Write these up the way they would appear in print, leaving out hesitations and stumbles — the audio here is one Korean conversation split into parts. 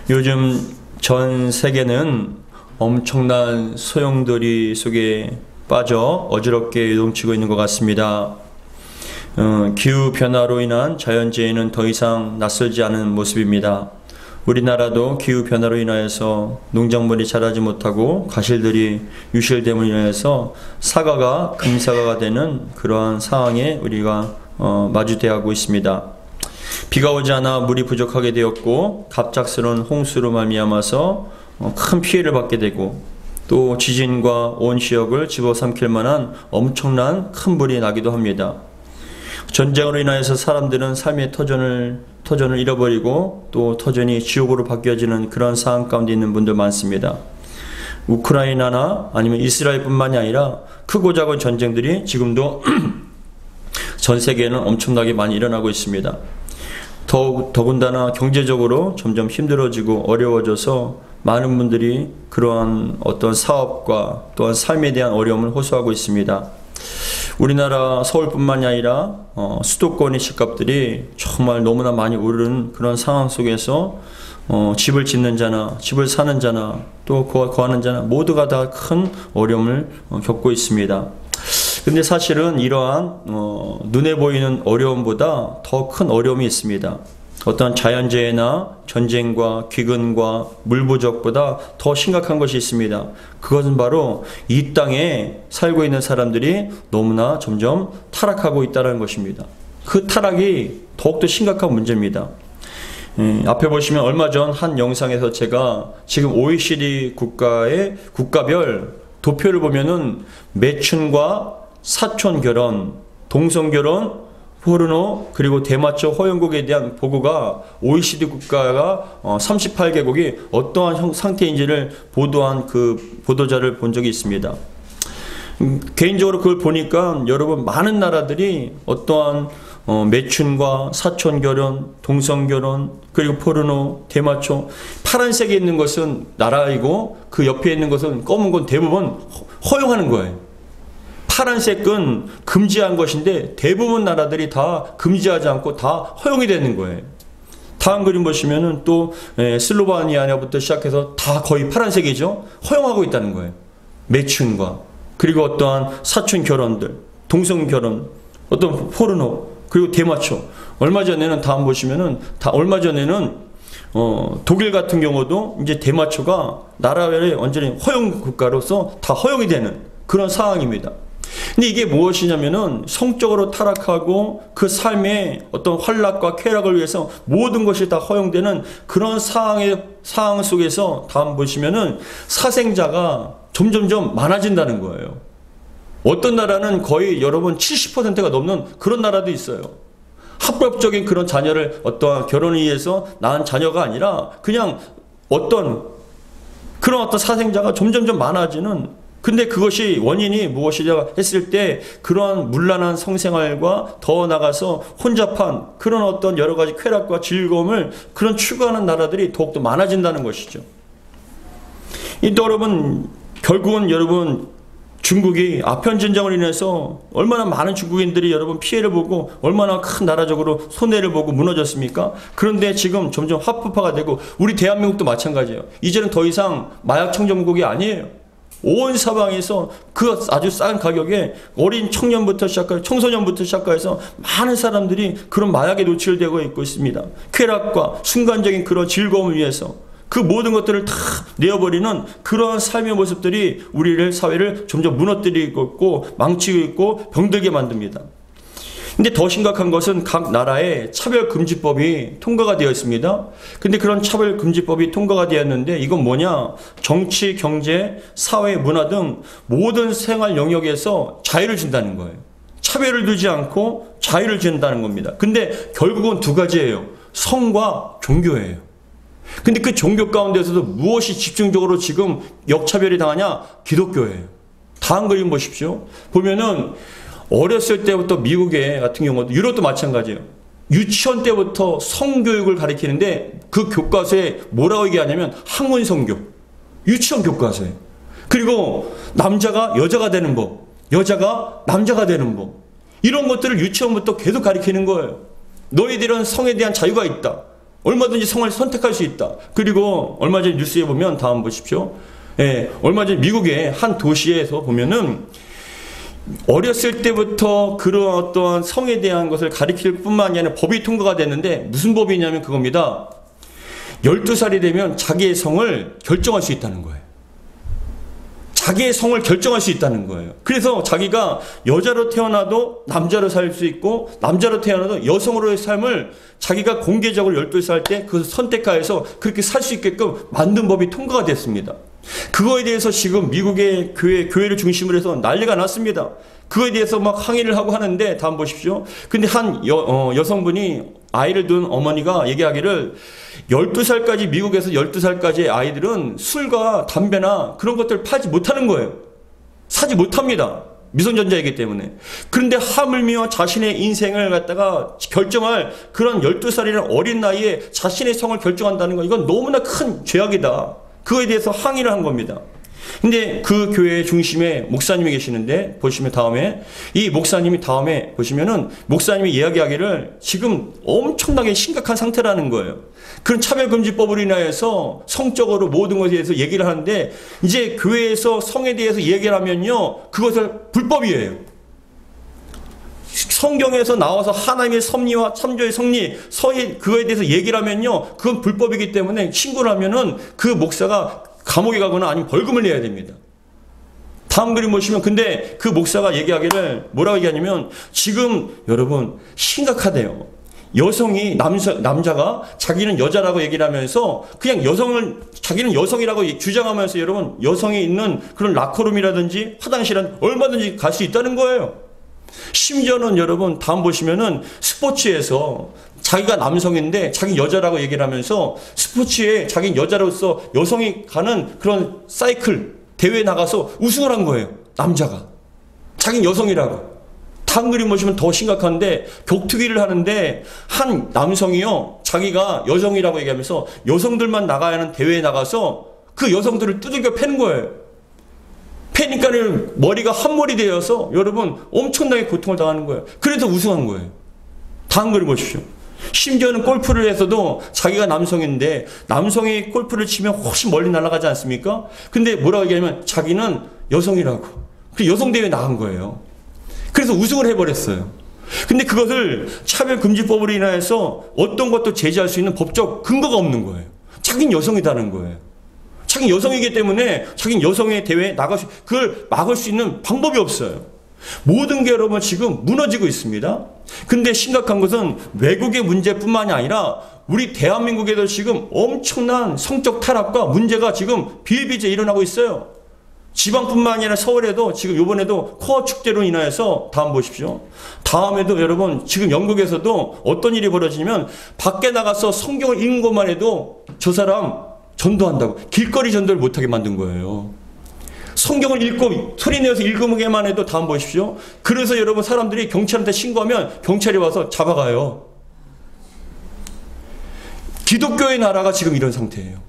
요즘 전 세계는 엄청난 소용돌이 속에 빠져 어지럽게 요동치고 있는 것 같습니다. 기후변화로 인한 자연재해는 더 이상 낯설지 않은 모습입니다. 우리나라도 기후변화로 인하여서 농작물이 자라지 못하고 과실들이 유실됨으로 인해서 사과가 금사과가 되는 그러한 상황에 우리가 마주대하고 있습니다. 비가 오지 않아 물이 부족하게 되었고 갑작스러운 홍수로 말미암아서 큰 피해를 받게 되고 또 지진과 온 지역을 집어삼킬 만한 엄청난 큰 불이 나기도 합니다. 전쟁으로 인하여서 사람들은 삶의 터전을 잃어버리고 또 터전이 지옥으로 바뀌어지는 그런 상황 가운데 있는 분들 많습니다. 우크라이나나 아니면 이스라엘뿐만이 아니라 크고 작은 전쟁들이 지금도 전 세계에는 엄청나게 많이 일어나고 있습니다. 더군다나 경제적으로 점점 힘들어지고 어려워져서 많은 분들이 그러한 어떤 사업과 또한 삶에 대한 어려움을 호소하고 있습니다. 우리나라 서울뿐만이 아니라 수도권의 집값들이 정말 너무나 많이 오르는 그런 상황 속에서 집을 짓는 자나 집을 사는 자나 또 거하는 자나 모두가 다 큰 어려움을 겪고 있습니다. 근데 사실은 이러한 눈에 보이는 어려움보다 더 큰 어려움이 있습니다. 어떤 자연재해나 전쟁과 기근과 물 부족보다 더 심각한 것이 있습니다. 그것은 바로 이 땅에 살고 있는 사람들이 너무나 점점 타락하고 있다는 것입니다. 그 타락이 더욱더 심각한 문제입니다. 앞에 보시면 얼마 전 한 영상에서 제가 지금 OECD 국가의 국가별 도표를 보면은 매춘과 사촌 결혼, 동성 결혼, 포르노 그리고 대마초 허용국에 대한 보고가 OECD 국가가 38개국이 어떠한 상태인지를 보도한 그 보도자를 본 적이 있습니다. 개인적으로 그걸 보니까 여러분 많은 나라들이 어떠한 매춘과 사촌 결혼, 동성 결혼, 그리고 포르노, 대마초 파란색에 있는 것은 나라이고 그 옆에 있는 것은 검은 건 대부분 허용하는 거예요. 파란색은 금지한 것인데 대부분 나라들이 다 금지하지 않고 다 허용이 되는 거예요. 다음 그림 보시면은 또 슬로바니아부터 시작해서 다 거의 파란색이죠. 허용하고 있다는 거예요. 매춘과 그리고 어떠한 사촌 결혼들, 동성 결혼, 어떤 포르노 그리고 대마초. 얼마 전에는 다음 보시면은 얼마 전에는 독일 같은 경우도 이제 대마초가 나라별에 완전히 허용 국가로서 다 허용이 되는 그런 상황입니다. 근데 이게 무엇이냐면은 성적으로 타락하고 그 삶의 어떤 환락과 쾌락을 위해서 모든 것이 다 허용되는 그런 상황 속에서 다음 보시면은 사생자가 점점점 많아진다는 거예요. 어떤 나라는 거의 여러분 70%가 넘는 그런 나라도 있어요. 합법적인 그런 자녀를 어떠한 결혼을 위해서 낳은 자녀가 아니라 그냥 어떤 사생자가 점점점 많아지는 근데 그것이 원인이 무엇이냐 했을 때 그러한 문란한 성생활과 더 나가서 혼잡한 그런 어떤 여러 가지 쾌락과 즐거움을 그런 추구하는 나라들이 더욱더 많아진다는 것이죠. 또 여러분 결국은 여러분 중국이 아편 전쟁으로 인해서 얼마나 많은 중국인들이 여러분 피해를 보고 얼마나 큰 나라적으로 손해를 보고 무너졌습니까? 그런데 지금 점점 합법화가 되고 우리 대한민국도 마찬가지예요. 이제는 더 이상 마약 청정국이 아니에요. 온 사방에서 그 아주 싼 가격에 어린 청소년부터 시작해서 많은 사람들이 그런 마약에 노출되고 있고 있습니다. 쾌락과 순간적인 그런 즐거움을 위해서 그 모든 것들을 다 내어버리는 그러한 삶의 모습들이 우리를 사회를 점점 무너뜨리고 있고 망치고 있고 병들게 만듭니다. 근데 더 심각한 것은 각 나라의 차별금지법이 통과가 되어 있습니다. 근데 그런 차별금지법이 통과가 되었는데 이건 뭐냐? 정치, 경제, 사회, 문화 등 모든 생활 영역에서 자유를 준다는 거예요. 차별을 두지 않고 자유를 준다는 겁니다. 근데 결국은 두 가지예요. 성과 종교예요. 근데 그 종교 가운데서도 무엇이 집중적으로 지금 역차별이 당하냐? 기독교예요. 다음 그림 보십시오. 보면은 어렸을 때부터 미국에 같은 경우도 유럽도 마찬가지예요. 유치원 때부터 성교육을 가르치는데 그 교과서에 뭐라고 얘기하냐면 학문 성교. 유치원 교과서에. 그리고 남자가 여자가 되는 법, 여자가 남자가 되는 법. 이런 것들을 유치원부터 계속 가르치는 거예요. 너희들은 성에 대한 자유가 있다. 얼마든지 성을 선택할 수 있다. 그리고 얼마 전에 뉴스에 보면 다음 보십시오. 예, 얼마 전에 미국의 한 도시에서 보면은 어렸을 때부터 그런 어떠한 성에 대한 것을 가르칠 뿐만이 아니라 법이 통과가 됐는데 무슨 법이냐면 그겁니다. 12살이 되면 자기의 성을 결정할 수 있다는 거예요. 자기의 성을 결정할 수 있다는 거예요. 그래서 자기가 여자로 태어나도 남자로 살 수 있고 남자로 태어나도 여성으로의 삶을 자기가 공개적으로 12살 때 그 선택하여서 그렇게 살 수 있게끔 만든 법이 통과가 됐습니다. 그거에 대해서 지금 미국의 교회를 중심으로 해서 난리가 났습니다. 그거에 대해서 막 항의를 하고 하는데 다음 보십시오. 근데 한 여성분이 아이를 둔 어머니가 얘기하기를 12살까지 미국에서 12살까지의 아이들은 술과 담배나 그런 것들을 팔지 못하는 거예요. 사지 못합니다. 미성년자이기 때문에. 그런데 하물며 자신의 인생을 갖다가 결정할 그런 12살이라는 어린 나이에 자신의 성을 결정한다는 건 이건 너무나 큰 죄악이다. 그거에 대해서 항의를 한 겁니다. 근데 그 교회 중심에 목사님이 계시는데 보시면 다음에 이 목사님이 다음에 보시면은 목사님이 이야기하기를 지금 엄청나게 심각한 상태라는 거예요. 그런 차별금지법으로 인하여서 성적으로 모든 것에 대해서 얘기를 하는데 이제 교회에서 성에 대해서 얘기를 하면요 그것을 불법이에요. 성경에서 나와서 하나님의 섭리와 참조의 성리 그거에 대해서 얘기를 하면요 그건 불법이기 때문에 신고를 하면은 그 목사가 감옥에 가거나 아니면 벌금을 내야 됩니다. 다음 그림 보시면 근데 그 목사가 얘기하기를 뭐라고 얘기하냐면 지금 여러분 심각하대요. 여성이 남자가 자기는 여자라고 얘기를 하면서 그냥 자기는 여성이라고 주장하면서 여러분 여성이 있는 그런 라커룸이라든지 화장실은 얼마든지 갈 수 있다는 거예요. 심지어는 여러분 다음 보시면은 스포츠에서 자기가 남성인데 자기 여자라고 얘기를 하면서 스포츠에 자기 여자로서 여성이 가는 그런 사이클 대회에 나가서 우승을 한 거예요. 남자가. 자기 여성이라고. 다음 그림 보시면 더 심각한데 격투기를 하는데 한 남성이요. 자기가 여성이라고 얘기하면서 여성들만 나가야 하는 대회에 나가서 그 여성들을 두들겨 패는 거예요. 패니까는 머리가 한몰이 되어서 여러분 엄청나게 고통을 당하는 거예요. 그래서 우승한 거예요. 다음 그림 보십시오. 심지어는 골프를 해서도 자기가 남성인데 남성이 골프를 치면 훨씬 멀리 날아가지 않습니까? 근데 뭐라고 얘기하냐면 자기는 여성이라고. 그 여성 대회에 나간 거예요. 그래서 우승을 해버렸어요. 근데 그것을 차별금지법으로 인하여서 어떤 것도 제지할 수 있는 법적 근거가 없는 거예요. 자기는 여성이라는 거예요. 자기는 여성이기 때문에 자기는 여성의 대회에 그걸 막을 수 있는 방법이 없어요. 모든 게 여러분 지금 무너지고 있습니다. 근데 심각한 것은 외국의 문제뿐만이 아니라 우리 대한민국에도 지금 엄청난 성적 타락과 문제가 지금 비일비재 일어나고 있어요. 지방뿐만 아니라 서울에도 지금 이번에도 코어 축제로 인하여서 다음 보십시오. 다음에도 여러분 지금 영국에서도 어떤 일이 벌어지냐면 밖에 나가서 성경을 읽는 것만 해도 저 사람 전도한다고 길거리 전도를 못하게 만든 거예요. 성경을 읽고 소리내어서 읽으기만 해도 다음 보십시오. 그래서 여러분 사람들이 경찰한테 신고하면 경찰이 와서 잡아가요. 기독교의 나라가 지금 이런 상태예요.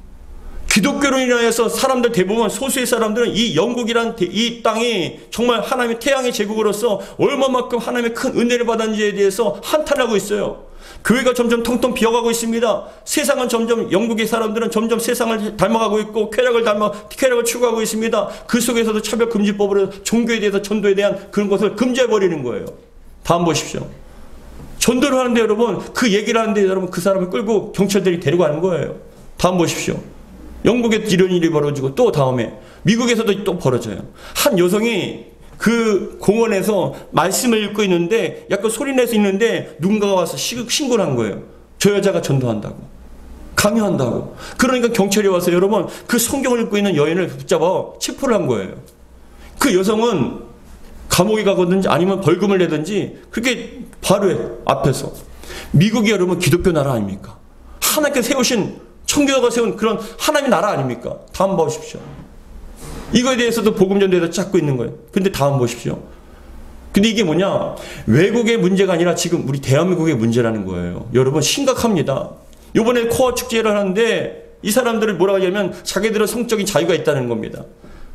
기독교로 인하여서 사람들 대부분 소수의 사람들은 이 영국이란 이 땅이 정말 하나님의 태양의 제국으로서 얼마만큼 하나님의 큰 은혜를 받았는지에 대해서 한탄하고 있어요. 교회가 점점 텅텅 비어가고 있습니다. 세상은 점점 영국의 사람들은 점점 세상을 닮아가고 있고 쾌락을 추구하고 있습니다. 그 속에서도 차별금지법으로 종교에 대해서 전도에 대한 그런 것을 금지해버리는 거예요. 다음 보십시오. 전도를 하는데 여러분 그 얘기를 하는데 여러분 그 사람을 끌고 경찰들이 데리고 가는 거예요. 다음 보십시오. 영국에 이런 일이 벌어지고 또 다음에 미국에서도 또 벌어져요. 한 여성이 그 공원에서 말씀을 읽고 있는데 약간 소리내서 있는데 누군가가 와서 신고를 한 거예요. 저 여자가 전도한다고 강요한다고. 그러니까 경찰이 와서 여러분 그 성경을 읽고 있는 여인을 붙잡아 체포를 한 거예요. 그 여성은 감옥에 가거든지 아니면 벌금을 내든지 그렇게 바로 해 앞에서. 미국이 여러분 기독교 나라 아닙니까? 하나님께서 세우신 청교도가 세운 그런 하나님의 나라 아닙니까? 다음 보십시오. 이거에 대해서도 복음전도에서 찾고 있는 거예요. 근데 다음 보십시오. 근데 이게 뭐냐? 외국의 문제가 아니라 지금 우리 대한민국의 문제라는 거예요. 여러분 심각합니다. 이번에 코어 축제를 하는데 이 사람들을 뭐라고 하냐면 자기들은 성적인 자유가 있다는 겁니다.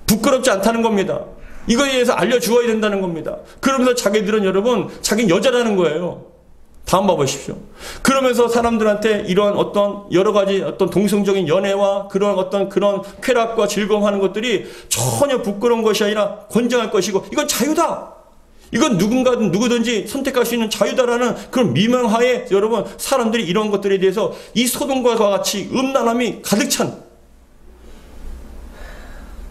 부끄럽지 않다는 겁니다. 이거에 대해서 알려주어야 된다는 겁니다. 그러면서 자기들은 여러분 자기는 여자라는 거예요. 다음 봐보십시오. 그러면서 사람들한테 이런 어떤 여러 가지 어떤 동성적인 연애와 그런 어떤 그런 쾌락과 즐거움하는 것들이 전혀 부끄러운 것이 아니라 권장할 것이고 이건 자유다. 이건 누구든지 선택할 수 있는 자유다라는 그런 미명하에 여러분 사람들이 이런 것들에 대해서 이 소돔과 같이 음란함이 가득 찬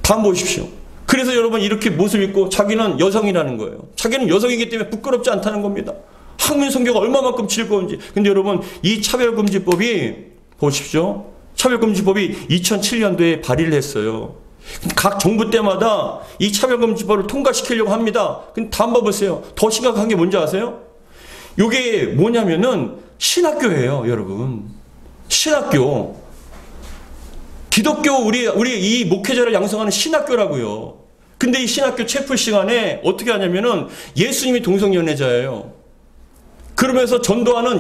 다음 보십시오. 그래서 여러분 이렇게 모습 입고 자기는 여성이라는 거예요. 자기는 여성이기 때문에 부끄럽지 않다는 겁니다. 학문 성교가 얼마만큼 즐거운지. 근데 여러분 이 차별금지법이 보십시오. 차별금지법이 2007년도에 발의를 했어요. 각 정부 때마다 이 차별금지법을 통과시키려고 합니다. 근데 다음 봐보세요. 더 심각한 게 뭔지 아세요? 이게 뭐냐면은 신학교예요, 여러분. 신학교. 기독교 우리 이 목회자를 양성하는 신학교라고요. 근데 이 신학교 채플 시간에 어떻게 하냐면은 예수님이 동성연애자예요. 그러면서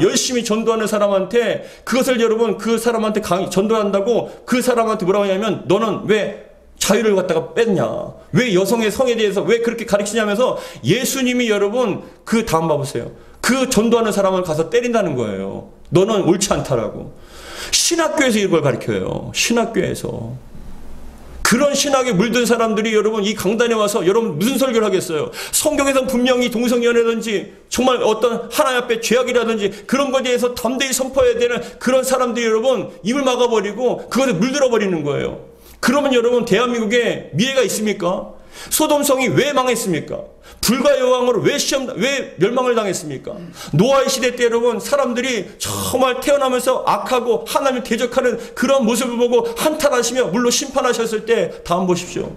열심히 전도하는 사람한테 그것을 여러분 그 사람한테 전도한다고 그 사람한테 뭐라고 하냐면 너는 왜 자유를 갖다가 뺐냐? 왜 여성의 성에 대해서 왜 그렇게 가르치냐면서 예수님이 여러분 그 다음 봐보세요. 그 전도하는 사람을 가서 때린다는 거예요. 너는 옳지 않다라고. 신학교에서 이걸 가르쳐요. 신학교에서. 그런 신학에 물든 사람들이 여러분 이 강단에 와서 여러분 무슨 설교를 하겠어요? 성경에서 분명히 동성연애든지 정말 어떤 하나님 앞에 죄악이라든지 그런 것에 대해서 담대히 선포해야 되는 그런 사람들이 여러분 입을 막아버리고 그것에 물들어 버리는 거예요. 그러면 여러분 대한민국에 미래가 있습니까? 소돔성이 왜 망했습니까? 불과 여왕으로 왜 멸망을 당했습니까? 노아의 시대 때 여러분 사람들이 정말 태어나면서 악하고 하나님을 대적하는 그런 모습을 보고 한탄하시며 물로 심판하셨을 때 다음 보십시오.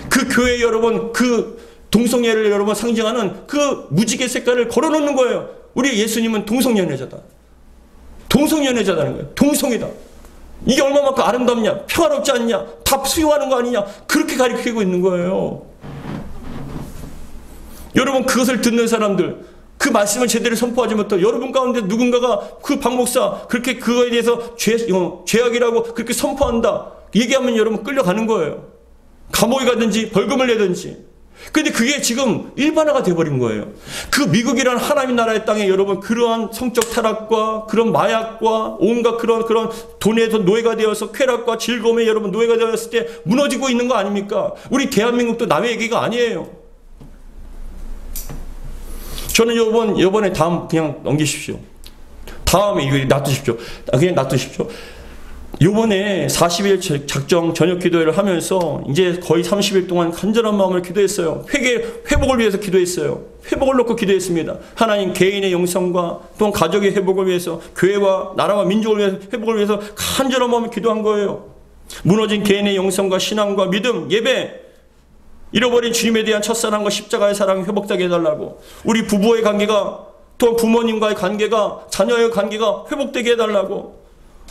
그 교회 여러분 그 동성애를 여러분 상징하는 그 무지개 색깔을 걸어놓는 거예요. 우리 예수님은 동성연애자다. 동성연애자다는 거예요. 동성이다. 이게 얼마만큼 아름답냐? 평화롭지 않냐? 다 수용하는 거 아니냐? 그렇게 가르치고 있는 거예요. 여러분 그것을 듣는 사람들 그 말씀을 제대로 선포하지 못하고 여러분 가운데 누군가가 그 박 목사 그렇게 그거에 대해서 죄악이라고 그렇게 선포한다 얘기하면 여러분 끌려가는 거예요. 감옥에 가든지 벌금을 내든지. 근데 그게 지금 일반화가 돼버린 거예요. 그 미국이라는 하나님 나라의 땅에 여러분 그러한 성적 타락과 그런 마약과 온갖 그런 돈에서 노예가 되어서 쾌락과 즐거움에 여러분 노예가 되었을 때 무너지고 있는 거 아닙니까? 우리 대한민국도 남의 얘기가 아니에요. 저는 요번에 다음 그냥 넘기십시오. 다음에 이거 놔두십시오. 그냥 놔두십시오. 요번에 40일 작정 저녁 기도회를 하면서 이제 거의 30일 동안 간절한 마음을 기도했어요. 회복을 위해서 기도했어요. 회복을 놓고 기도했습니다. 하나님 개인의 영성과 또한 가족의 회복을 위해서 교회와 나라와 민족을 위해서 회복을 위해서 간절한 마음을 기도한 거예요. 무너진 개인의 영성과 신앙과 믿음, 예배 잃어버린 주님에 대한 첫사랑과 십자가의 사랑이 회복되게 해달라고 우리 부부의 관계가 또 부모님과의 관계가 자녀의 관계가 회복되게 해달라고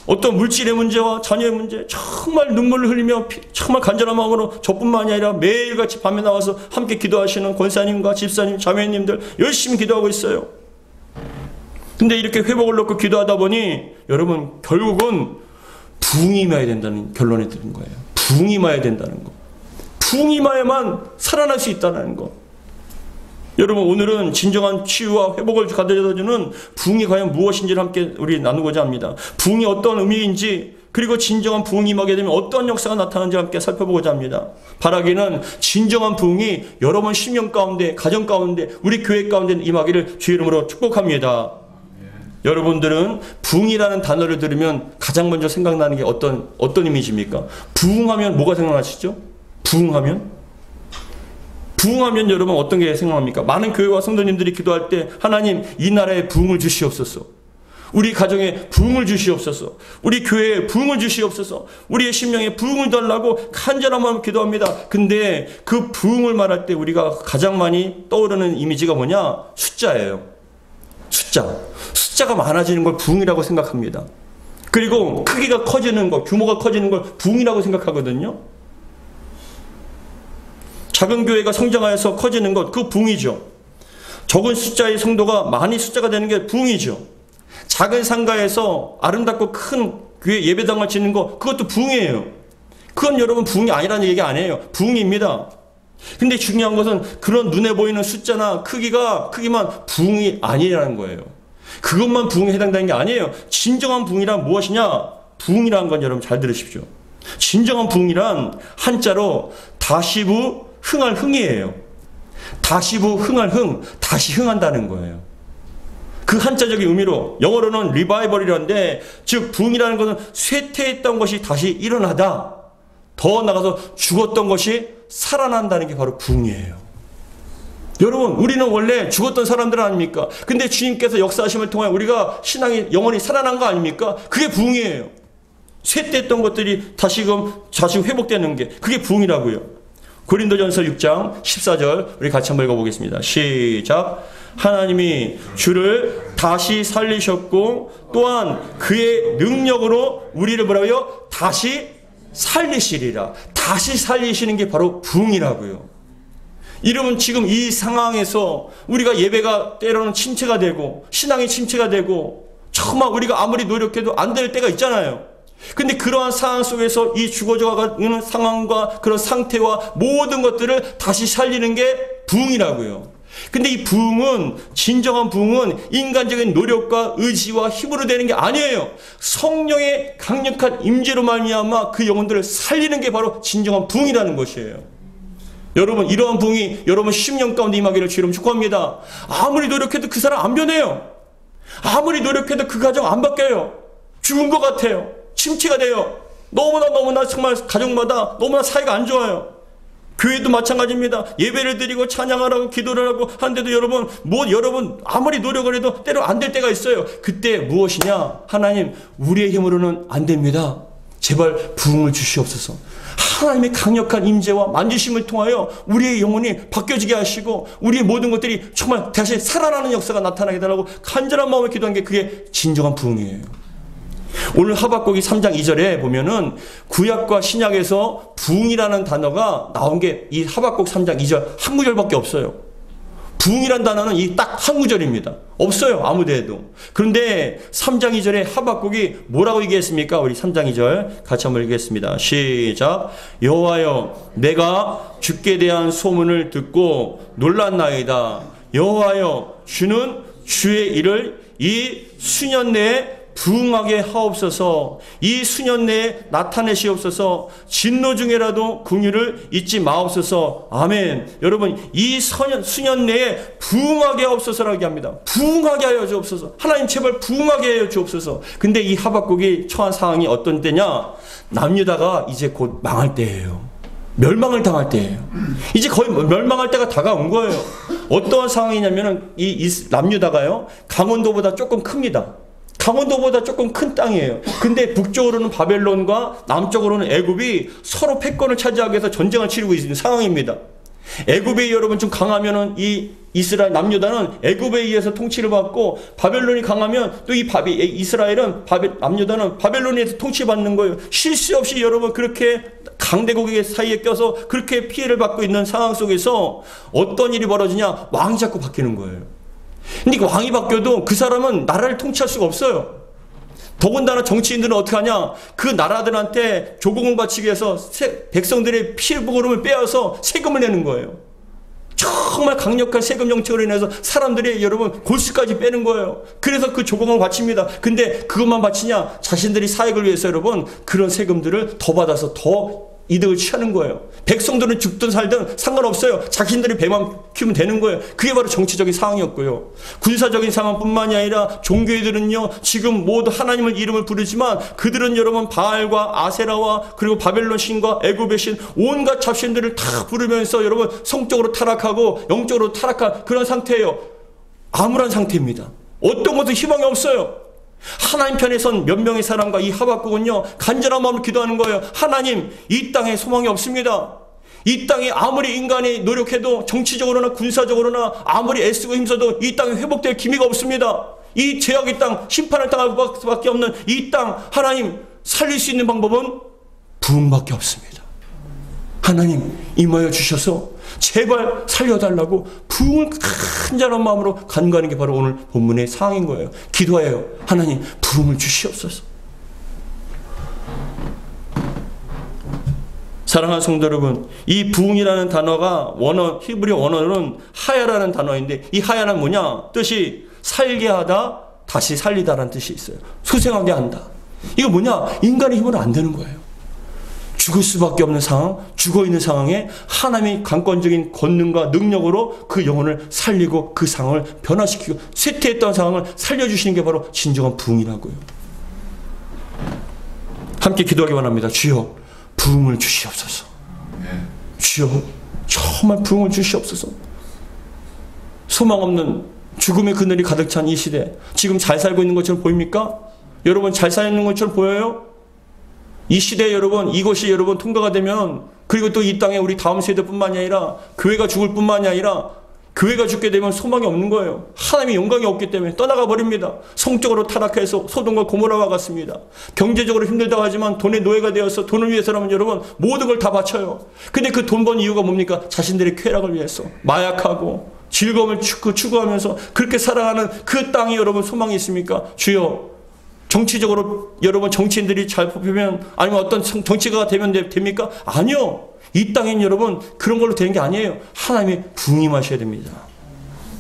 어떤 물질의 문제와 자녀의 문제 정말 눈물을 흘리며 정말 간절한 마음으로 저뿐만이 아니라 매일같이 밤에 나와서 함께 기도하시는 권사님과 집사님, 자매님들 열심히 기도하고 있어요. 근데 이렇게 회복을 놓고 기도하다 보니 여러분 결국은 부흥이 임해야 된다는 결론에 드는 거예요. 부흥이 임해야 된다는 거. 부흥이 임해야만 살아날 수 있다는 거. 여러분 오늘은 진정한 치유와 회복을 가져다주는 부흥이 과연 무엇인지를 함께 우리 나누고자 합니다. 부흥이 어떤 의미인지 그리고 진정한 부흥이 임하게 되면 어떤 역사가 나타나는지 함께 살펴보고자 합니다. 바라기는 진정한 부흥이 여러분 심령 가운데 가정 가운데 우리 교회 가운데 임하기를 주의 이름으로 축복합니다. 여러분들은 부흥이라는 단어를 들으면 가장 먼저 생각나는 게 어떤 이미지입니까? 부흥하면 뭐가 생각나시죠? 부흥하면 여러분 어떤 게 생각합니까? 많은 교회와 성도님들이 기도할 때 하나님 이 나라에 부흥을 주시옵소서. 우리 가정에 부흥을 주시옵소서. 우리 교회에 부흥을 주시옵소서. 우리의 심령에 부흥을 달라고 간절한 마음으로 기도합니다. 근데 그 부흥을 말할 때 우리가 가장 많이 떠오르는 이미지가 뭐냐? 숫자예요. 숫자가 많아지는 걸 부흥이라고 생각합니다. 그리고 크기가 커지는 것, 규모가 커지는 걸 부흥이라고 생각하거든요. 작은 교회가 성장하여서 커지는 것, 그 부흥이죠. 적은 숫자의 성도가 많이 숫자가 되는 게 부흥이죠. 작은 상가에서 아름답고 큰 교회 예배당을 짓는 것, 그것도 부흥이에요. 그건 여러분 부흥이 아니라는 얘기 아니에요. 부흥입니다. 근데 중요한 것은 그런 눈에 보이는 숫자나 크기만 부흥이 아니라는 거예요. 그것만 부흥에 해당되는 게 아니에요. 진정한 부흥이란 무엇이냐? 부흥이라는 건 여러분 잘 들으십시오. 진정한 부흥이란 한자로 다시부 흥할 흥이에요. 다시부 흥할 흥, 다시 흥한다는 거예요. 그 한자적인 의미로 영어로는 리바이벌이라는데, 즉 부흥이라는 것은 쇠퇴했던 것이 다시 일어나다, 더 나가서 죽었던 것이 살아난다는 게 바로 부흥이에요. 여러분, 우리는 원래 죽었던 사람들 아닙니까? 근데 주님께서 역사하심을 통해 우리가 신앙이 영원히 살아난 거 아닙니까? 그게 부흥이에요. 쇠퇴했던 것들이 다시금 회복되는 게, 그게 부흥이라고요. 고린도전서 6장 14절 우리 같이 한번 읽어보겠습니다. 시작. 하나님이 주를 다시 살리셨고 또한 그의 능력으로 우리를 뭐라고요? 다시 살리시리라. 다시 살리시는 게 바로 부흥이라고요. 여러분, 지금 이 상황에서 우리가 예배가 때로는 침체가 되고 신앙이 침체가 되고 정말 우리가 아무리 노력해도 안 될 때가 있잖아요. 근데 그러한 상황 속에서 이 죽어져가는 상황과 그런 상태와 모든 것들을 다시 살리는 게 부흥이라고요. 근데 이 부흥은, 진정한 부흥은 인간적인 노력과 의지와 힘으로 되는 게 아니에요. 성령의 강력한 임재로 말미암아 그 영혼들을 살리는 게 바로 진정한 부흥이라는 것이에요. 여러분, 이러한 부흥이 여러분 10년 가운데 임하기를 주님 축복합니다. 아무리 노력해도 그 사람 안 변해요. 아무리 노력해도 그 가정 안 바뀌어요. 죽은 것 같아요. 침체가 돼요. 너무나 정말 가정마다 너무나 사이가 안 좋아요. 교회도 마찬가지입니다. 예배를 드리고 찬양을 하고 기도를 하고 하는데도 여러분 아무리 노력을 해도 때로 안 될 때가 있어요. 그때 무엇이냐? 하나님, 우리의 힘으로는 안 됩니다. 제발 부흥을 주시옵소서. 하나님의 강력한 임재와 만지심을 통하여 우리의 영혼이 바뀌어지게 하시고 우리의 모든 것들이 정말 다시 살아나는 역사가 나타나게 달라고 간절한 마음을 기도한 게 그게 진정한 부흥이에요. 오늘 하박국이 3장 2절에 보면은 구약과 신약에서 부흥이라는 단어가 나온 게 이 하박국 3장 2절 한 구절밖에 없어요. 부흥이라는 단어는 이 딱 한 구절입니다. 없어요, 아무 데에도. 그런데 3장 2절에 하박국이 뭐라고 얘기했습니까? 우리 3장 2절 같이 한번 읽겠습니다. 시작. 여호와여, 내가 주께 대한 소문을 듣고 놀랐나이다. 여호와여, 주는 주의 일을 이 수년 내에 부흥하게 하옵소서. 이 수년 내에 나타내시옵소서. 진노 중에라도 긍휼을 잊지 마옵소서. 아멘. 여러분, 이 수년 내에 부흥하게 하옵소서라고 합니다. 부흥하게 하여 주옵소서. 하나님, 제발 부흥하게 하여 주옵소서. 근데 이 하박국이 처한 상황이 어떤 때냐? 남유다가 이제 곧 망할 때예요. 멸망을 당할 때예요. 이제 거의 멸망할 때가 다가온 거예요. 어떠한 상황이냐면은 이 남유다가요, 강원도보다 조금 큽니다. 강원도보다 조금 큰 땅이에요. 근데 북쪽으로는 바벨론과 남쪽으로는 애굽이 서로 패권을 차지하기 위해서 전쟁을 치르고 있는 상황입니다. 애굽이 여러분 좀 강하면은 이 이스라엘 남유다는 애굽에 의해서 통치를 받고, 바벨론이 강하면 또 이 이스라엘은 남유다는 바벨론에 의해서 통치받는 거예요. 쉴 새 없이 여러분 그렇게 강대국의 사이에 껴서 그렇게 피해를 받고 있는 상황 속에서 어떤 일이 벌어지냐? 왕이 자꾸 바뀌는 거예요. 근데 왕이 바뀌어도 그 사람은 나라를 통치할 수가 없어요. 더군다나 정치인들은 어떻게 하냐? 그 나라들한테 조공을 바치기 위해서 백성들의 피해보험을 빼앗아서 세금을 내는 거예요. 정말 강력한 세금 정책으로 인해서 사람들이 여러분 골수까지 빼는 거예요. 그래서 그 조공을 바칩니다. 근데 그것만 바치냐? 자신들이 사익을 위해서 여러분 그런 세금들을 더 받아서 더 이득을 취하는 거예요. 백성들은 죽든 살든 상관없어요. 자신들이 배만 키우면 되는 거예요. 그게 바로 정치적인 상황이었고요. 군사적인 상황뿐만이 아니라 종교인들은요, 지금 모두 하나님의 이름을 부르지만 그들은 여러분 바알과 아세라와 그리고 바벨론 신과 애굽의 신, 온갖 잡신들을 다 부르면서 여러분 성적으로 타락하고 영적으로 타락한 그런 상태예요. 암울한 상태입니다. 어떤 것도 희망이 없어요. 하나님 편에 선 몇 명의 사람과 이 하박국은요, 간절한 마음으로 기도하는 거예요. 하나님, 이 땅에 소망이 없습니다. 이 땅에 아무리 인간이 노력해도 정치적으로나 군사적으로나 아무리 애쓰고 힘써도 이 땅에 회복될 기미가 없습니다. 이 죄악의 땅, 심판을 당할 수밖에 없는 이 땅, 하나님 살릴 수 있는 방법은 부흥밖에 없습니다. 하나님 임하여 주셔서 제발 살려달라고 부흥을 간절한 마음으로 간구하는 게 바로 오늘 본문의 상황인 거예요. 기도해요. 하나님 부흥을 주시옵소서. 사랑하는 성도 여러분, 이 부흥이라는 단어가 히브리 원어로는 하야라는 단어인데, 이 하야는 뭐냐? 뜻이 살게 하다, 다시 살리다라는 뜻이 있어요. 소생하게 한다. 이거 뭐냐? 인간의 힘으로 안 되는 거예요. 죽을 수밖에 없는 상황, 죽어있는 상황에 하나님의 강권적인 권능과 능력으로 그 영혼을 살리고 그 상황을 변화시키고 쇠퇴했던 상황을 살려주시는 게 바로 진정한 부흥이라고요. 함께 기도하기 원합니다. 주여, 부흥을 주시옵소서. 주여, 정말 부흥을 주시옵소서. 소망 없는 죽음의 그늘이 가득 찬 이 시대, 지금 잘 살고 있는 것처럼 보입니까? 여러분 잘 살고 있는 것처럼 보여요? 이 시대에 여러분, 이것이 여러분 통과가 되면, 그리고 또 이 땅에 우리 다음 세대뿐만이 아니라 교회가 죽을 뿐만이 아니라 교회가 죽게 되면 소망이 없는 거예요. 하나님의 영광이 없기 때문에 떠나가 버립니다. 성적으로 타락해서 소돔과 고모라와 같습니다. 경제적으로 힘들다고 하지만 돈의 노예가 되어서 돈을 위해서라면 여러분 모든 걸 다 바쳐요. 근데 그 돈 번 이유가 뭡니까? 자신들의 쾌락을 위해서 마약하고 즐거움을 추구하면서 그렇게 살아가는 그 땅에 여러분 소망이 있습니까? 주여, 정치적으로 여러분 정치인들이 잘 뽑히면, 아니면 어떤 정치가가 되면 됩니까? 아니요. 이 땅엔 여러분 그런 걸로 되는 게 아니에요. 하나님의 부흥이 마셔야 됩니다.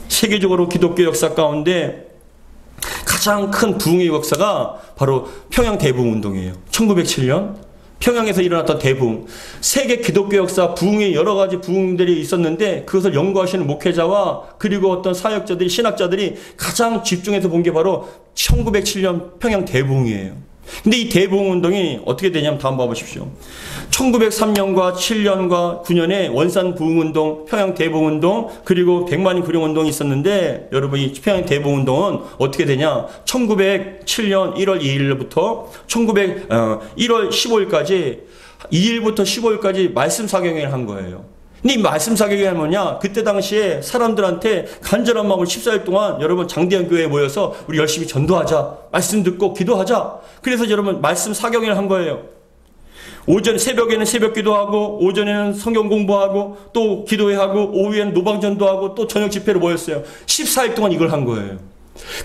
세계적으로 기독교 역사 가운데 가장 큰 부흥의 역사가 바로 평양 대부흥운동이에요. 1907년 평양에서 일어났던 대부흥. 세계 기독교 역사 부흥의 여러 가지 부흥들이 있었는데 그것을 연구하시는 목회자와 그리고 어떤 사역자들이, 신학자들이 가장 집중해서 본 게 바로 1907년 평양 대부흥이에요. 근데 이 대부흥운동이 어떻게 되냐면 다음 봐보십시오. 1903년과 7년과 9년에 원산 부흥운동, 평양 대부흥운동, 그리고 백만인 구령운동이 있었는데, 여러분 이 평양 대부흥운동은 어떻게 되냐? 1907년 1월 2일부터 1월 15일까지 2일부터 15일까지 말씀 사경회를 한 거예요. 근데 이 말씀 사경회가 뭐냐? 그때 당시에 사람들한테 간절한 마음으로 14일 동안 여러분 장대현 교회에 모여서 우리 열심히 전도하자, 말씀 듣고 기도하자. 그래서 여러분 말씀 사경회를 한 거예요. 오전 새벽에는 새벽 기도하고, 오전에는 성경 공부하고, 또 기도회하고, 오후에는 노방전도하고, 또 저녁 집회로 모였어요. 14일 동안 이걸 한 거예요.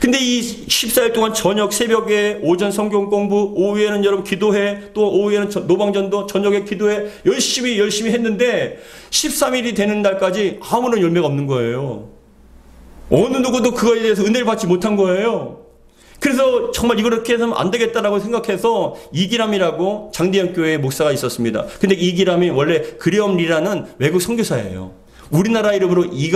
근데 이 14일 동안 저녁 새벽에 오전 성경 공부, 오후에는 여러분 기도회, 또 오후에는 노방전도, 저녁에 기도회 열심히 했는데 13일이 되는 날까지 아무런 열매가 없는 거예요. 어느 누구도 그거에 대해서 은혜를 받지 못한 거예요. 그래서 정말 이렇게 해서는 안 되겠다라고 생각해서 이기람이라고 장대현 교회의 목사가 있었습니다. 근데 이기람이 원래 그레엄리라는 외국 선교사예요. 우리나라 이름으로 이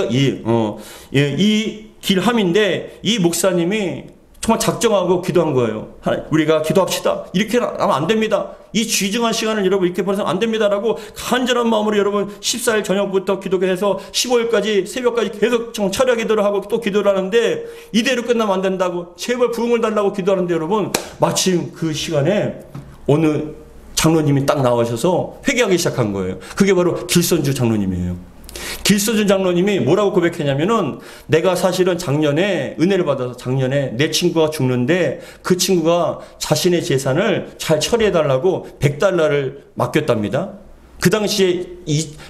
길함인데, 이 목사님이 정말 작정하고 기도한 거예요. 우리가 기도합시다. 이렇게 하면 안 됩니다. 이 귀중한 시간을 여러분 이렇게 보내서는 안 됩니다라고 간절한 마음으로 여러분 14일 저녁부터 기도해서 15일까지 새벽까지 계속 철야 기도를 하고 또 기도를 하는데, 이대로 끝나면 안 된다고, 제발 부흥을 달라고 기도하는데, 여러분 마침 그 시간에 어느 장로님이 딱 나오셔서 회개하기 시작한 거예요. 그게 바로 길선주 장로님이에요. 길선주 장로님이 뭐라고 고백했냐면은, 내가 사실은 작년에 은혜를 받아서 작년에 내 친구가 죽는데 그 친구가 자신의 재산을 잘 처리해달라고 $100를 맡겼답니다. 그 당시에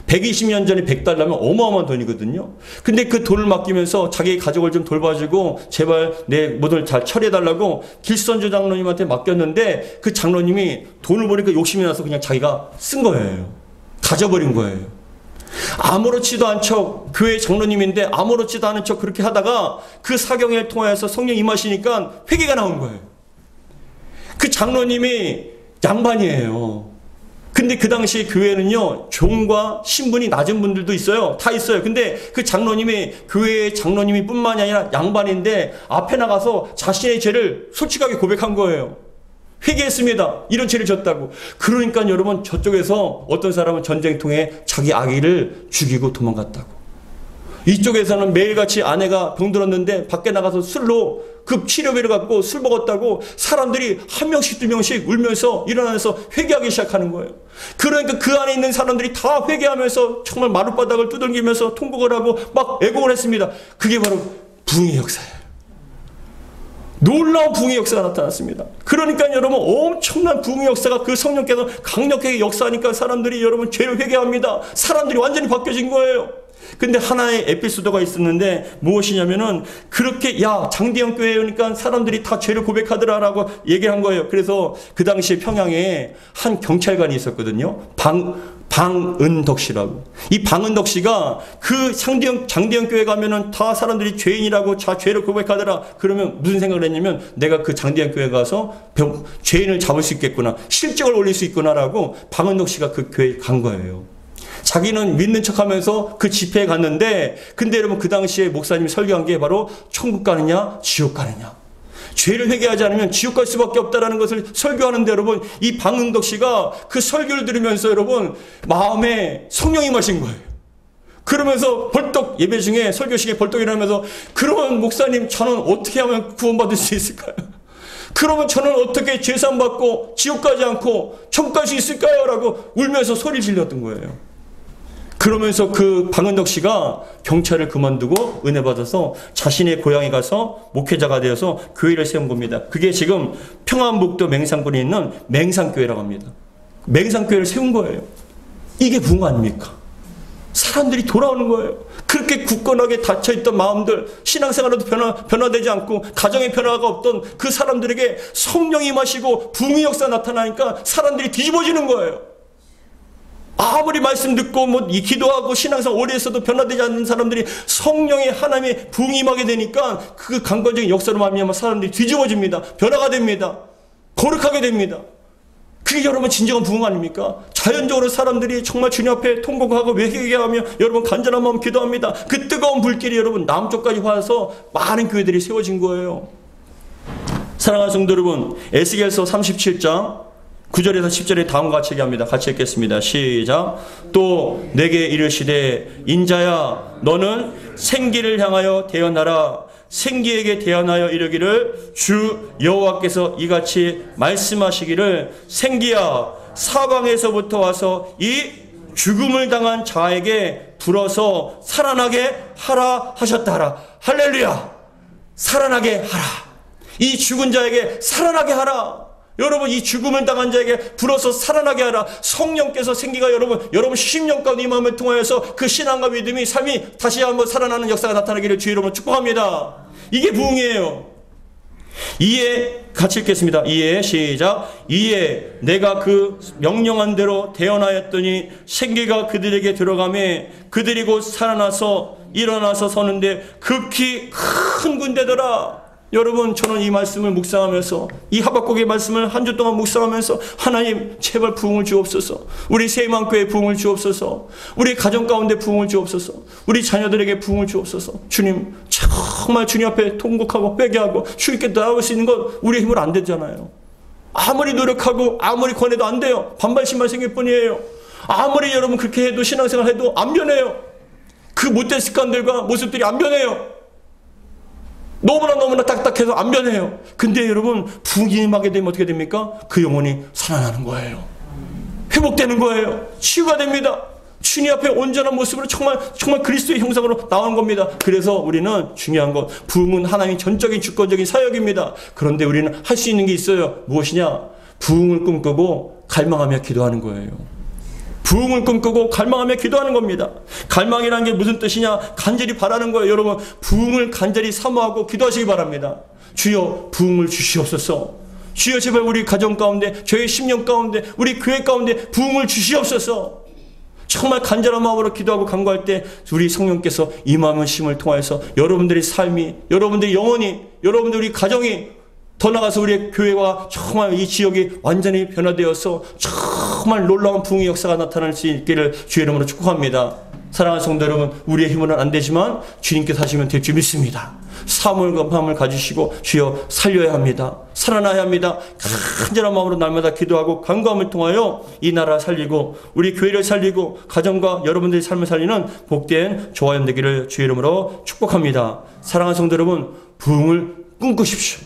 120년 전에 $100면 어마어마한 돈이거든요. 근데 그 돈을 맡기면서 자기 가족을 좀 돌봐주고 제발 내 모든 잘 처리해달라고 길선주 장로님한테 맡겼는데, 그 장로님이 돈을 보니까 욕심이 나서 그냥 자기가 쓴 거예요. 가져버린 거예요. 아무렇지도 않은 척, 교회 장로님인데 아무렇지도 않은 척 그렇게 하다가 그 사경회를 통해서 성령 임하시니까 회개가 나온 거예요. 그 장로님이 양반이에요. 근데 그 당시 교회는요, 종과 신분이 낮은 분들도 있어요. 다 있어요. 근데 그 장로님이 교회의 장로님이 뿐만이 아니라 양반인데 앞에 나가서 자신의 죄를 솔직하게 고백한 거예요. 회개했습니다. 이런 죄를 졌다고. 그러니까 여러분, 저쪽에서 어떤 사람은 전쟁통에 자기 아기를 죽이고 도망갔다고. 이쪽에서는 매일같이 아내가 병들었는데 밖에 나가서 술로 급 치료비를 갖고 술 먹었다고 사람들이 한 명씩 두 명씩 울면서 일어나서 회개하기 시작하는 거예요. 그러니까 그 안에 있는 사람들이 다 회개하면서 정말 마룻바닥을 두들기면서 통곡을 하고 막 애곡을 했습니다. 그게 바로 부흥의 역사예요. 놀라운 부흥의 역사가 나타났습니다. 그러니까 여러분, 엄청난 부흥의 역사가 그 성령께서 강력하게 역사하니까 사람들이 여러분 죄를 회개합니다. 사람들이 완전히 바뀌어진 거예요. 근데 하나의 에피소드가 있었는데 무엇이냐면은, 그렇게 장대현 교회에 오니까 사람들이 다 죄를 고백하더라라고 얘기를 한 거예요. 그래서 그 당시에 평양에 한 경찰관이 있었거든요. 방은덕 씨라고. 이 방은덕 씨가 그 장대현 교회 가면은 다 사람들이 죄인이라고 죄를 고백하더라. 그러면 무슨 생각을 했냐면 내가 그 장대현 교회 가서 죄인을 잡을 수 있겠구나, 실적을 올릴 수 있구나라고 방은덕 씨가 그 교회에 간 거예요. 자기는 믿는 척하면서 그 집회에 갔는데, 근데 여러분 그 당시에 목사님이 설교한 게 바로 천국 가느냐 지옥 가느냐, 죄를 회개하지 않으면 지옥 갈 수밖에 없다라는 것을 설교하는데, 여러분 이 방은덕 씨가 그 설교를 들으면서 여러분 마음에 성령이 마신 거예요. 그러면서 벌떡, 예배 중에 설교식에 벌떡 일어나면서, 그러면 목사님 저는 어떻게 하면 구원받을 수 있을까요? 그러면 저는 어떻게 죄산 받고 지옥 가지 않고 천국 갈 수 있을까요? 라고 울면서 소리를 질렀던 거예요. 그러면서 그 방은덕 씨가 경찰을 그만두고 은혜 받아서 자신의 고향에 가서 목회자가 되어서 교회를 세운 겁니다. 그게 지금 평안북도 맹산군에 있는 맹산교회라고 합니다. 맹산교회를 세운 거예요. 이게 부흥 아닙니까? 사람들이 돌아오는 거예요. 그렇게 굳건하게 닫혀있던 마음들, 신앙생활에도 변화되지 않고 가정의 변화가 없던 그 사람들에게 성령이 임하시고 부흥의 역사 나타나니까 사람들이 뒤집어지는 거예요. 아무리 말씀 듣고 기도하고 신앙생활 오래 했어도 변화되지 않는 사람들이 성령의 하나님의 부흥이 임하게 되니까 그 강건적인 역사로 말미암아 사람들이 뒤집어집니다. 변화가 됩니다. 거룩하게 됩니다. 그게 여러분 진정한 부흥 아닙니까? 자연적으로 사람들이 정말 주님 앞에 통곡하고 회개하며 여러분 간절한 마음 기도합니다. 그 뜨거운 불길이 여러분 남쪽까지 와서 많은 교회들이 세워진 거예요. 사랑하는 성도 여러분, 에스겔서 37장 9절에서 10절에 다음과 같이 얘기합니다. 같이 읽겠습니다. 시작. 또 내게 이르시되 인자야 너는 생기를 향하여 대언하라. 생기에게 대언하여 이르기를 주 여호와께서 이같이 말씀하시기를 생기야 사방에서부터 와서 이 죽음을 당한 자에게 불어서 살아나게 하라 하셨다 하라. 할렐루야. 살아나게 하라. 이 죽은 자에게 살아나게 하라. 여러분 이 죽음을 당한 자에게 불어서 살아나게 하라. 성령께서 생기가 여러분 수십년 가운데 이 마음을 통하여서 그 신앙과 믿음이 삶이 다시 한번 살아나는 역사가 나타나기를 주의 이름으로 축복합니다. 이게 부흥이에요. 이에 같이 읽겠습니다. 이에 시작. 이에 내가 그 명령한 대로 대언하였더니 생기가 그들에게 들어가매 그들이 곧 살아나서 일어나서 서는데 극히 큰 군대더라. 여러분 저는 이 말씀을 묵상하면서 이 하박국의 말씀을 한 주 동안 묵상하면서 하나님 제발 부흥을 주옵소서. 우리 세임한교회에 부흥을 주옵소서. 우리 가정 가운데 부흥을 주옵소서. 우리 자녀들에게 부흥을 주옵소서. 주님 정말 주님 앞에 통곡하고 회개하고 주님께 나아갈 수 있는 건 우리의 힘으로 안 되잖아요. 아무리 노력하고 아무리 권해도 안 돼요. 반발심만 생길 뿐이에요. 아무리 여러분 그렇게 해도 신앙생활 해도 안 변해요. 그 못된 습관들과 모습들이 안 변해요. 너무나 딱딱해서 안 변해요. 근데 여러분 부흥이 임하게 되면 어떻게 됩니까? 그 영혼이 살아나는 거예요. 회복되는 거예요. 치유가 됩니다. 주님 앞에 온전한 모습으로 정말 그리스도의 형상으로 나오는 겁니다. 그래서 우리는 중요한 건 부흥은 하나님의 전적인 주권적인 사역입니다. 그런데 우리는 할 수 있는 게 있어요. 무엇이냐? 부흥을 꿈꾸고 갈망하며 기도하는 거예요. 부흥을 꿈꾸고 갈망하며 기도하는 겁니다. 갈망이라는 게 무슨 뜻이냐? 간절히 바라는 거예요. 여러분 부흥을 간절히 사모하고 기도하시기 바랍니다. 주여 부흥을 주시옵소서. 주여 제발 우리 가정 가운데 저희 10년 가운데 우리 교회 가운데 부흥을 주시옵소서. 정말 간절한 마음으로 기도하고 간구할 때 우리 성령께서 임하심을 통해서 여러분들의 삶이, 여러분들의 영혼이, 여러분들의 가정이, 더 나아가서 우리의 교회와 정말 이 지역이 완전히 변화되어서 정말 놀라운 부흥의 역사가 나타날 수 있기를 주의 이름으로 축복합니다. 사랑하는 성도 여러분, 우리의 힘으로는 안 되지만 주님께서 하시면 될 줄 믿습니다. 사모함과 마음을 가지시고 주여 살려야 합니다. 살아나야 합니다. 간절한 마음으로 날마다 기도하고 간구함을 통하여 이 나라 살리고 우리 교회를 살리고 가정과 여러분들의 삶을 살리는 복된 조화연 되기를 주의 이름으로 축복합니다. 사랑하는 성도 여러분, 부흥을 꿈꾸십시오.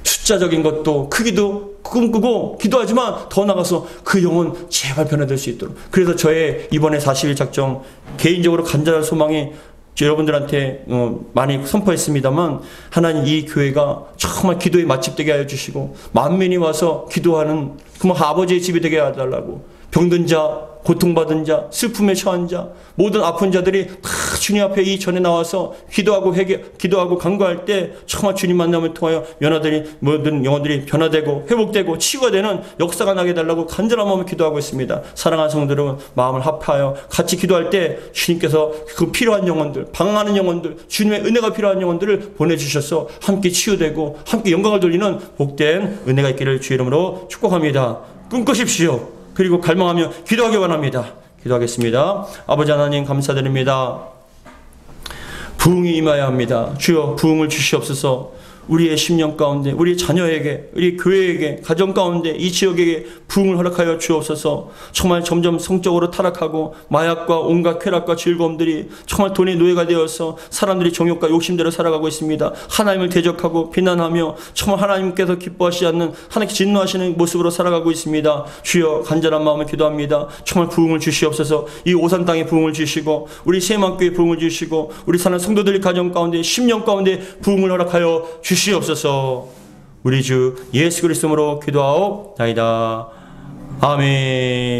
숫자적인 것도 크기도 꿈꾸고 기도하지만 더 나가서 그 영혼 제발 변화될 수 있도록. 그래서 저의 이번에 40일 작정 개인적으로 간절한 소망이 여러분들한테 많이 선포했습니다만, 하나님 이 교회가 정말 기도의 맛집 되게 하여 주시고 만민이 와서 기도하는 그 아버지의 집이 되게 해달라고, 병든 자 고통받은 자, 슬픔에 처한 자, 모든 아픈 자들이 다 주님 앞에 이 전에 나와서 기도하고 간구할 때 정말 주님 만남을 통하여 모든 영혼들이 변화되고 회복되고 치유가 되는 역사가 나게 달라고 간절한 마음을 기도하고 있습니다. 사랑하는 성도들은 마음을 합하여 같이 기도할 때 주님께서 그 필요한 영혼들, 방황하는 영혼들, 주님의 은혜가 필요한 영혼들을 보내주셔서 함께 치유되고 함께 영광을 돌리는 복된 은혜가 있기를 주의 이름으로 축복합니다. 꿈꾸십시오. 그리고 갈망하며 기도하기 원합니다. 기도하겠습니다. 아버지 하나님 감사드립니다. 부흥이 임하여야 합니다. 주여 부흥을 주시옵소서. 우리의 심령 가운데, 우리 자녀에게, 우리 교회에게, 가정 가운데, 이 지역에게 부흥을 허락하여 주옵소서. 정말 점점 성적으로 타락하고 마약과 온갖 쾌락과 즐거움들이 정말 돈의 노예가 되어서 사람들이 정욕과 욕심대로 살아가고 있습니다. 하나님을 대적하고 비난하며 정말 하나님께서 기뻐하시지 않는, 하나님께 진노하시는 모습으로 살아가고 있습니다. 주여 간절한 마음을 기도합니다. 정말 부흥을 주시옵소서. 이 오산 땅에 부흥을 주시고 우리 세만교회 부흥을 주시고 우리 사는 성도들의 가정 가운데 심령 가운데 부흥을 허락하여 주시옵소서. 우리 주 예수 그리스도로 기도하옵나이다. 아멘.